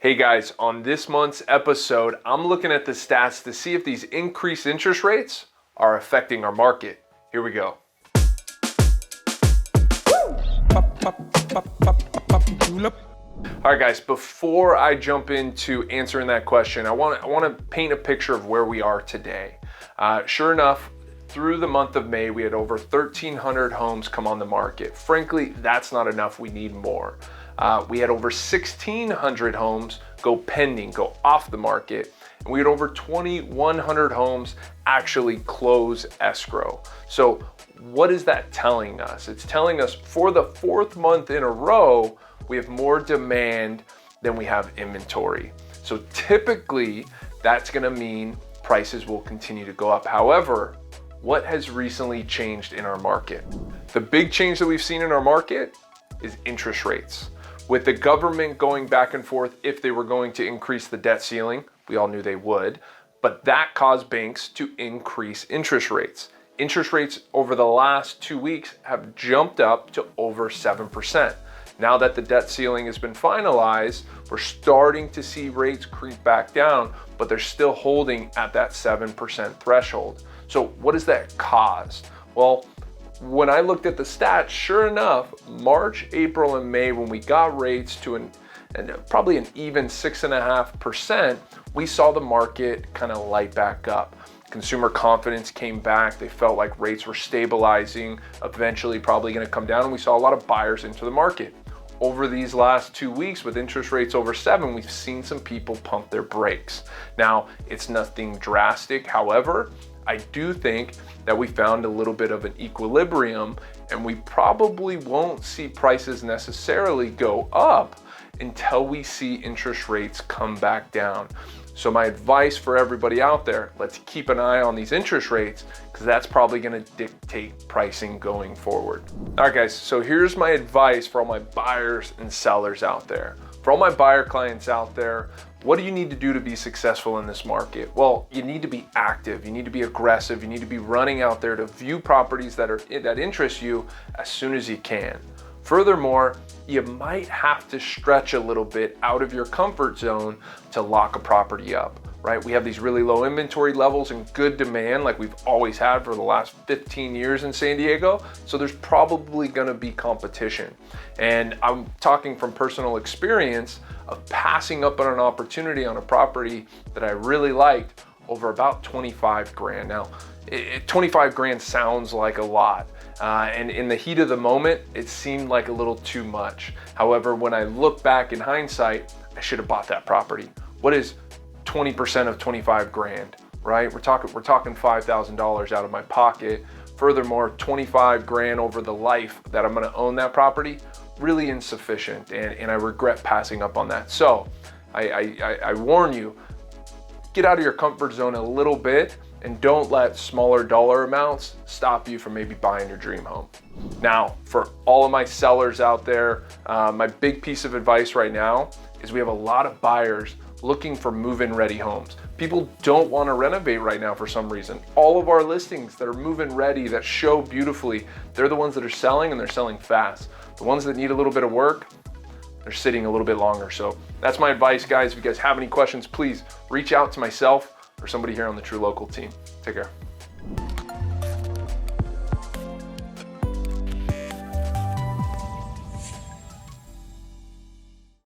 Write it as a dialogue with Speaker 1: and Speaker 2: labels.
Speaker 1: Hey guys, on this month's episode, I'm looking at the stats to see if these increased interest rates are affecting our market. Here we go. All right guys, before I jump into answering that question, I want to paint a picture of where we are today. Sure enough, through the month of May, we had over 1,300 homes come on the market. Frankly, that's not enough. We need more. We had over 1,600 homes go pending, go off the market. And we had over 2,100 homes actually close escrow. So what is that telling us? It's telling us for the fourth month in a row, we have more demand than we have inventory. So typically, that's gonna mean prices will continue to go up. However, what has recently changed in our market? The big change that we've seen in our market is interest rates. With the government going back and forth if they were going to increase the debt ceiling, we all knew they would, but that caused banks to increase interest rates. Interest rates over the last 2 weeks have jumped up to over 7%. Now that the debt ceiling has been finalized, we're starting to see rates creep back down, but they're still holding at that 7% threshold. So what does that cause? Well, when I looked at the stats, sure enough, March, April, and May, when we got rates to probably an even 6.5%, we saw the market kind of light back up. Consumer confidence came back. They felt like rates were stabilizing, eventually probably going to come down, and we saw a lot of buyers into the market. Over these last 2 weeks with interest rates over 7, we've seen some people pump their brakes. Now, it's nothing drastic. However, I do think that we found a little bit of an equilibrium, and we probably won't see prices necessarily go up until we see interest rates come back down. So my advice for everybody out there, let's keep an eye on these interest rates because that's probably going to dictate pricing going forward. All right guys, so here's my advice for all my buyers and sellers out there. For all my buyer clients out there, what do you need to do to be successful in this market? Well, you need to be active, you need to be aggressive, you need to be running out there to view properties that interest you as soon as you can. Furthermore, you might have to stretch a little bit out of your comfort zone to lock a property up, right? We have these really low inventory levels and good demand like we've always had for the last 15 years in San Diego. So there's probably gonna be competition. And I'm talking from personal experience of passing up on an opportunity on a property that I really liked over about 25 grand. Now, 25 grand sounds like a lot. And in the heat of the moment, it seemed like a little too much. However, when I look back in hindsight, I should have bought that property. What is 20% of 25 grand, right? We're talking $5,000 out of my pocket. Furthermore, 25 grand over the life that I'm gonna own that property, really insufficient. And I regret passing up on that. So I warn you, get out of your comfort zone a little bit and don't let smaller dollar amounts stop you from maybe buying your dream home. Now, for all of my sellers out there, my big piece of advice right now is we have a lot of buyers looking for move-in ready homes. People don't want to renovate right now for some reason. All of our listings that are move-in ready, that show beautifully, they're the ones that are selling and they're selling fast. The ones that need a little bit of work, they're sitting a little bit longer. So that's my advice, guys. If you guys have any questions, please reach out to myself or somebody here on the True Local team. Take care.